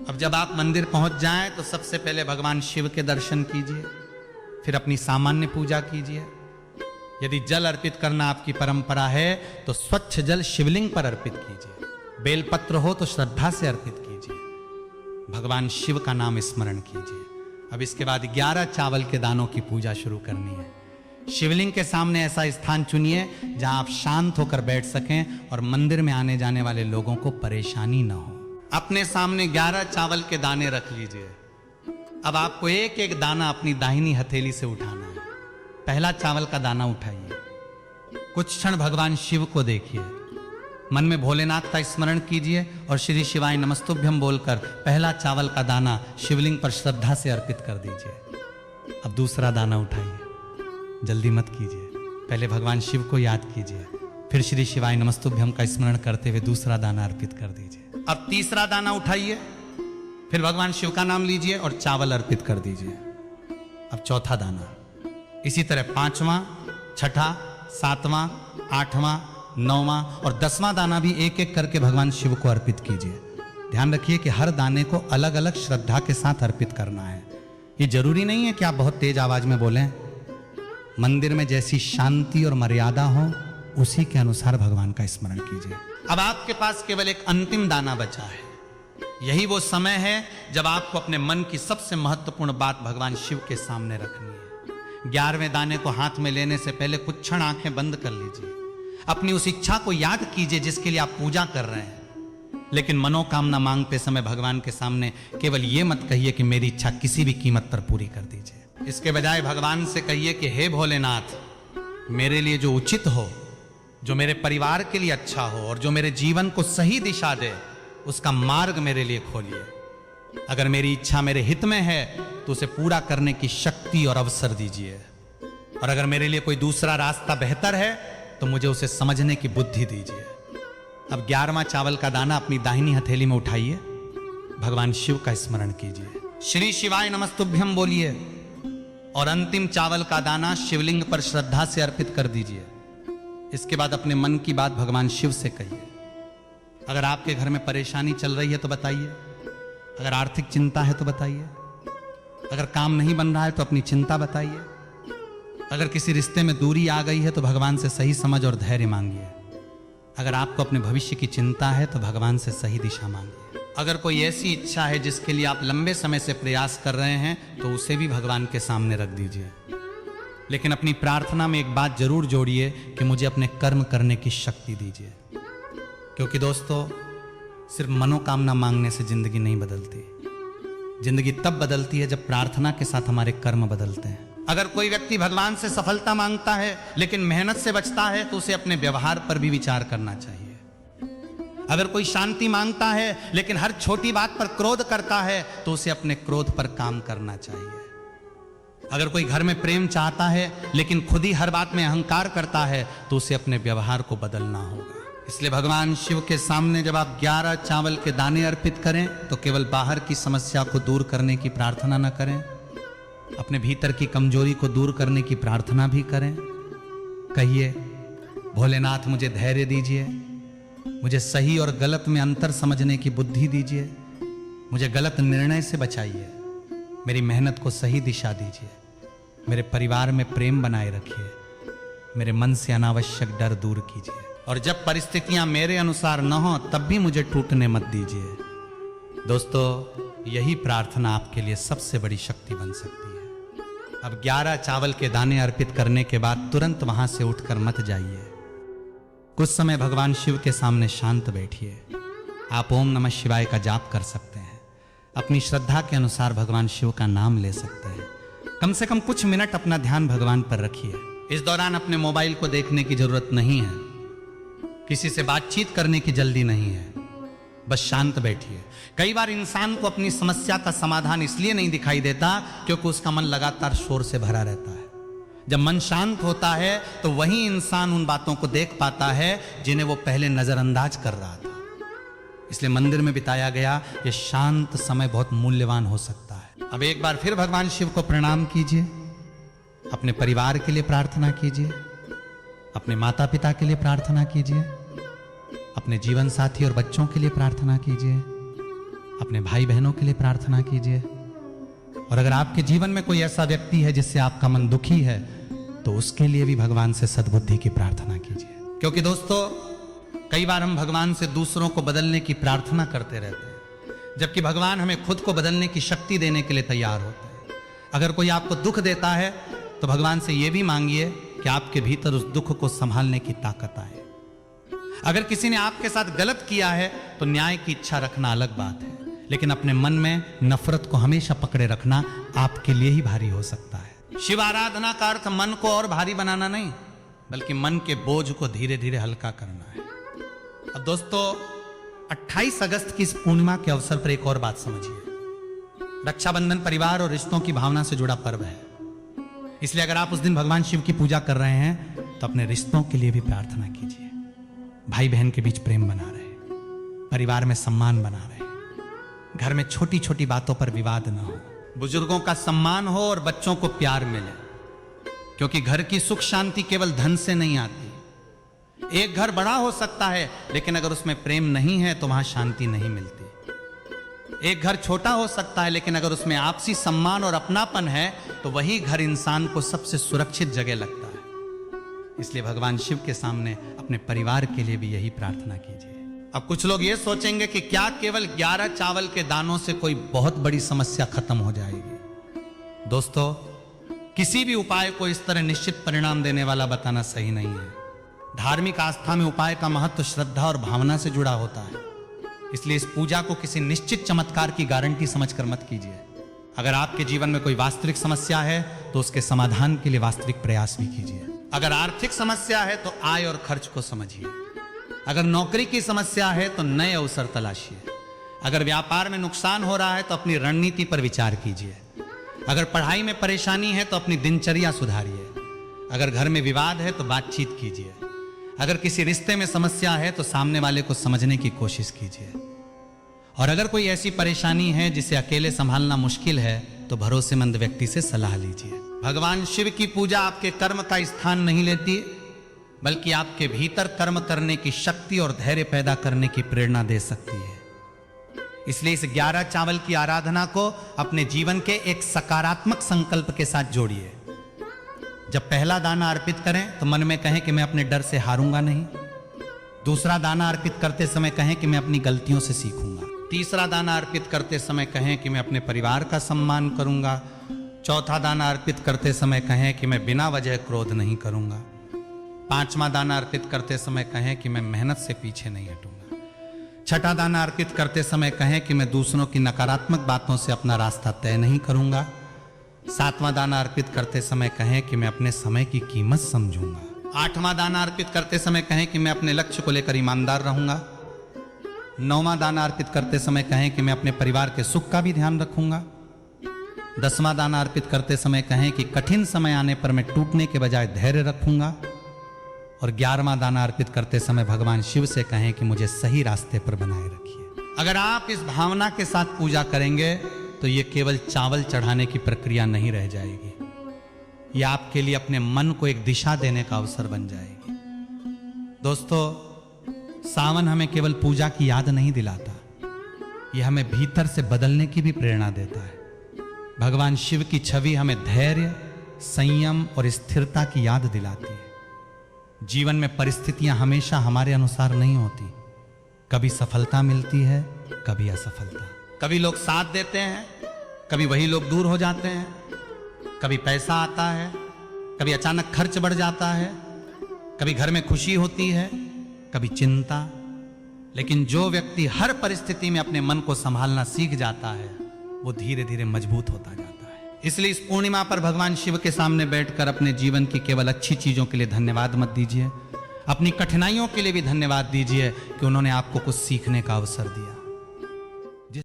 अब जब आप मंदिर पहुंच जाएं तो सबसे पहले भगवान शिव के दर्शन कीजिए, फिर अपनी सामान्य पूजा कीजिए। यदि जल अर्पित करना आपकी परंपरा है तो स्वच्छ जल शिवलिंग पर अर्पित कीजिए। बेलपत्र हो तो श्रद्धा से अर्पित कीजिए। भगवान शिव का नाम स्मरण कीजिए। अब इसके बाद 11 चावल के दानों की पूजा शुरू करनी है। शिवलिंग के सामने ऐसा स्थान चुनिए जहां आप शांत होकर बैठ सकें और मंदिर में आने जाने वाले लोगों को परेशानी न हो। अपने सामने 11 चावल के दाने रख लीजिए। अब आपको एक एक दाना अपनी दाहिनी हथेली से उठाना है। पहला चावल का दाना उठाइए। कुछ क्षण भगवान शिव को देखिए। मन में भोलेनाथ का स्मरण कीजिए और श्री शिवाय नमस्तुभ्यम बोलकर पहला चावल का दाना शिवलिंग पर श्रद्धा से अर्पित कर दीजिए। अब दूसरा दाना उठाइए। जल्दी मत कीजिए, पहले भगवान शिव को याद कीजिए, फिर श्री शिवाय नमस्तुभ्यम का स्मरण करते हुए दूसरा दाना अर्पित कर दीजिए। अब तीसरा दाना उठाइए, फिर भगवान शिव का नाम लीजिए और चावल अर्पित कर दीजिए। अब चौथा दाना, इसी तरह 5वां, 6ठा, 7वां, 8वां, 9वां और 10वां दाना भी एक एक करके भगवान शिव को अर्पित कीजिए। ध्यान रखिए कि हर दाने को अलग अलग श्रद्धा के साथ अर्पित करना है। ये जरूरी नहीं है कि आप बहुत तेज आवाज में बोलें। मंदिर में जैसी शांति और मर्यादा हो उसी के अनुसार भगवान का स्मरण कीजिए। अब आपके पास केवल एक अंतिम दाना बचा है। यही वो समय है जब आपको अपने मन की सबसे महत्वपूर्ण बात भगवान शिव के सामने रखनी है। 11वें दाने को हाथ में लेने से पहले कुछ क्षण आंखें बंद कर लीजिए। अपनी उस इच्छा को याद कीजिए जिसके लिए आप पूजा कर रहे हैं। लेकिन मनोकामना मांगते समय भगवान के सामने केवल ये मत कहिए कि मेरी इच्छा किसी भी कीमत पर पूरी कर दीजिए। इसके बजाय भगवान से कहिए कि हे भोलेनाथ, मेरे लिए जो उचित हो, जो मेरे परिवार के लिए अच्छा हो और जो मेरे जीवन को सही दिशा दे, उसका मार्ग मेरे लिए खोलिए। अगर मेरी इच्छा मेरे हित में है तो उसे पूरा करने की शक्ति और अवसर दीजिए, और अगर मेरे लिए कोई दूसरा रास्ता बेहतर है तो मुझे उसे समझने की बुद्धि दीजिए। अब 11वां चावल का दाना अपनी दाहिनी हथेली में उठाइए। भगवान शिव का स्मरण कीजिए। श्री शिवाय नमस्तुभ्यम बोलिए और अंतिम चावल का दाना शिवलिंग पर श्रद्धा से अर्पित कर दीजिए। इसके बाद अपने मन की बात भगवान शिव से कहिए। अगर आपके घर में परेशानी चल रही है तो बताइए। अगर आर्थिक चिंता है तो बताइए। अगर काम नहीं बन रहा है तो अपनी चिंता बताइए। अगर किसी रिश्ते में दूरी आ गई है तो भगवान से सही समझ और धैर्य मांगिए। अगर आपको अपने भविष्य की चिंता है तो भगवान से सही दिशा मांगिए। अगर कोई ऐसी इच्छा है जिसके लिए आप लंबे समय से प्रयास कर रहे हैं तो उसे भी भगवान के सामने रख दीजिए। लेकिन अपनी प्रार्थना में एक बात जरूर जोड़िए कि मुझे अपने कर्म करने की शक्ति दीजिए। क्योंकि दोस्तों, सिर्फ मनोकामना मांगने से जिंदगी नहीं बदलती। जिंदगी तब बदलती है जब प्रार्थना के साथ हमारे कर्म बदलते हैं। अगर कोई व्यक्ति भगवान से सफलता मांगता है लेकिन मेहनत से बचता है तो उसे अपने व्यवहार पर भी विचार करना चाहिए। अगर कोई शांति मांगता है लेकिन हर छोटी बात पर क्रोध करता है तो उसे अपने क्रोध पर काम करना चाहिए। अगर कोई घर में प्रेम चाहता है लेकिन खुद ही हर बात में अहंकार करता है तो उसे अपने व्यवहार को बदलना होगा। इसलिए भगवान शिव के सामने जब आप 11 चावल के दाने अर्पित करें तो केवल बाहर की समस्या को दूर करने की प्रार्थना न करें, अपने भीतर की कमजोरी को दूर करने की प्रार्थना भी करें। कहिए, भोलेनाथ मुझे धैर्य दीजिए, मुझे सही और गलत में अंतर समझने की बुद्धि दीजिए, मुझे गलत निर्णय से बचाइए, मेरी मेहनत को सही दिशा दीजिए, मेरे परिवार में प्रेम बनाए रखिए, मेरे मन से अनावश्यक डर दूर कीजिए, और जब परिस्थितियां मेरे अनुसार न हो तब भी मुझे टूटने मत दीजिए। दोस्तों, यही प्रार्थना आपके लिए सबसे बड़ी शक्ति बन सकती है। अब 11 चावल के दाने अर्पित करने के बाद तुरंत वहां से उठकर मत जाइए। कुछ समय भगवान शिव के सामने शांत बैठिए। आप ओम नमः शिवाय का जाप कर सकते हैं। अपनी श्रद्धा के अनुसार भगवान शिव का नाम ले सकते हैं। कम से कम कुछ मिनट अपना ध्यान भगवान पर रखिए। इस दौरान अपने मोबाइल को देखने की जरूरत नहीं है, किसी से बातचीत करने की जल्दी नहीं है, बस शांत बैठिए। कई बार इंसान को अपनी समस्या का समाधान इसलिए नहीं दिखाई देता क्योंकि उसका मन लगातार शोर से भरा रहता है। जब मन शांत होता है तो वही इंसान उन बातों को देख पाता है जिन्हें वो पहले नजरअंदाज कर रहा था। इसलिए मंदिर में बिताया गया ये शांत समय बहुत मूल्यवान हो सकता है। अब एक बार फिर भगवान शिव को प्रणाम कीजिए। अपने परिवार के लिए प्रार्थना कीजिए, अपने माता पिता के लिए प्रार्थना कीजिए, अपने जीवन साथी और बच्चों के लिए प्रार्थना कीजिए, अपने भाई बहनों के लिए प्रार्थना कीजिए। और अगर आपके जीवन में कोई ऐसा व्यक्ति है जिससे आपका मन दुखी है तो उसके लिए भी भगवान से सद्बुद्धि की प्रार्थना कीजिए। क्योंकि दोस्तों, कई बार हम भगवान से दूसरों को बदलने की प्रार्थना करते रहते हैं, जबकि भगवान हमें खुद को बदलने की शक्ति देने के लिए तैयार होते हैं। अगर कोई आपको दुख देता है तो भगवान से यह भी मांगिए कि आपके भीतर उस दुख को संभालने की ताकत आए। अगर किसी ने आपके साथ गलत किया है तो न्याय की इच्छा रखना अलग बात है, लेकिन अपने मन में नफरत को हमेशा पकड़े रखना आपके लिए ही भारी हो सकता है। शिव आराधना का अर्थ मन को और भारी बनाना नहीं, बल्कि मन के बोझ को धीरे धीरे हल्का करना है। अब दोस्तों, 28 अगस्त की इस पूर्णिमा के अवसर पर एक और बात समझिए। रक्षाबंधन परिवार और रिश्तों की भावना से जुड़ा पर्व है, इसलिए अगर आप उस दिन भगवान शिव की पूजा कर रहे हैं तो अपने रिश्तों के लिए भी प्रार्थना कीजिए। भाई बहन के बीच प्रेम बना रहे, परिवार में सम्मान बना रहे, घर में छोटी छोटी बातों पर विवाद ना हो, बुजुर्गों का सम्मान हो और बच्चों को प्यार मिले। क्योंकि घर की सुख शांति केवल धन से नहीं आती। एक घर बड़ा हो सकता है, लेकिन अगर उसमें प्रेम नहीं है तो वहां शांति नहीं मिलती। एक घर छोटा हो सकता है, लेकिन अगर उसमें आपसी सम्मान और अपनापन है तो वही घर इंसान को सबसे सुरक्षित जगह लगता है। इसलिए भगवान शिव के सामने अपने परिवार के लिए भी यही प्रार्थना कीजिए। अब कुछ लोग ये सोचेंगे कि क्या केवल 11 चावल के दानों से कोई बहुत बड़ी समस्या खत्म हो जाएगी। दोस्तों, किसी भी उपाय को इस तरह निश्चित परिणाम देने वाला बताना सही नहीं है। धार्मिक आस्था में उपाय का महत्व श्रद्धा और भावना से जुड़ा होता है। इसलिए इस पूजा को किसी निश्चित चमत्कार की गारंटी समझकर मत कीजिए। अगर आपके जीवन में कोई वास्तविक समस्या है तो उसके समाधान के लिए वास्तविक प्रयास भी कीजिए। अगर आर्थिक समस्या है तो आय और खर्च को समझिए। अगर नौकरी की समस्या है तो नए अवसर तलाशिए। अगर व्यापार में नुकसान हो रहा है तो अपनी रणनीति पर विचार कीजिए। अगर पढ़ाई में परेशानी है तो अपनी दिनचर्या सुधारिए। अगर घर में विवाद है तो बातचीत कीजिए। अगर किसी रिश्ते में समस्या है तो सामने वाले को समझने की कोशिश कीजिए। और अगर कोई ऐसी परेशानी है जिसे अकेले संभालना मुश्किल है तो भरोसेमंद व्यक्ति से सलाह लीजिए। भगवान शिव की पूजा आपके कर्म का स्थान नहीं लेती, बल्कि आपके भीतर कर्म करने की शक्ति और धैर्य पैदा करने की प्रेरणा दे सकती है। इसलिए इस 11 चावल की आराधना को अपने जीवन के एक सकारात्मक संकल्प के साथ जोड़िए। जब पहला दाना अर्पित करें तो मन में कहें कि मैं अपने डर से हारूंगा नहीं। दूसरा दाना अर्पित करते समय कहें कि मैं अपनी गलतियों से सीखूंगा। तीसरा दाना अर्पित करते समय कहें कि मैं अपने परिवार का सम्मान करूंगा। चौथा दाना अर्पित करते समय कहें कि मैं बिना वजह क्रोध नहीं करूंगा। पांचवा दाना अर्पित करते समय कहें कि मैं मेहनत से पीछे नहीं हटूंगा। छठा दाना अर्पित करते समय कहें कि मैं दूसरों की नकारात्मक बातों से अपना रास्ता तय नहीं करूंगा। सातवां दाना अर्पित करते समय कहें कि मैं अपने समय की कीमत समझूंगा। आठवां दाना अर्पित करते समय कहें कि मैं अपने लक्ष्य को लेकर ईमानदार रहूंगा। नौवां दाना अर्पित करते समय कहें कि मैं अपने परिवार के सुख का भी ध्यान रखूंगा। 10वां दाना अर्पित करते समय कहें कि कठिन समय आने पर मैं टूटने के बजाय धैर्य रखूंगा। और 11वां दाना अर्पित करते समय भगवान शिव से कहें कि मुझे सही रास्ते पर बनाए रखिए। अगर आप इस भावना के साथ पूजा करेंगे तो ये केवल चावल चढ़ाने की प्रक्रिया नहीं रह जाएगी, ये आपके लिए अपने मन को एक दिशा देने का अवसर बन जाएगी। दोस्तों, सावन हमें केवल पूजा की याद नहीं दिलाता, ये हमें भीतर से बदलने की भी प्रेरणा देता है। भगवान शिव की छवि हमें धैर्य, संयम और स्थिरता की याद दिलाती है। जीवन में परिस्थितियां हमेशा हमारे अनुसार नहीं होती। कभी सफलता मिलती है, कभी असफलता। कभी लोग साथ देते हैं, कभी वही लोग दूर हो जाते हैं। कभी पैसा आता है, कभी अचानक खर्च बढ़ जाता है। कभी घर में खुशी होती है, कभी चिंता। लेकिन जो व्यक्ति हर परिस्थिति में अपने मन को संभालना सीख जाता है वो धीरे धीरे मजबूत होता जाता है। इसलिए इस पूर्णिमा पर भगवान शिव के सामने बैठकर अपने जीवन की केवल अच्छी चीजों के लिए धन्यवाद मत दीजिए, अपनी कठिनाइयों के लिए भी धन्यवाद दीजिए कि उन्होंने आपको कुछ सीखने का अवसर दिया।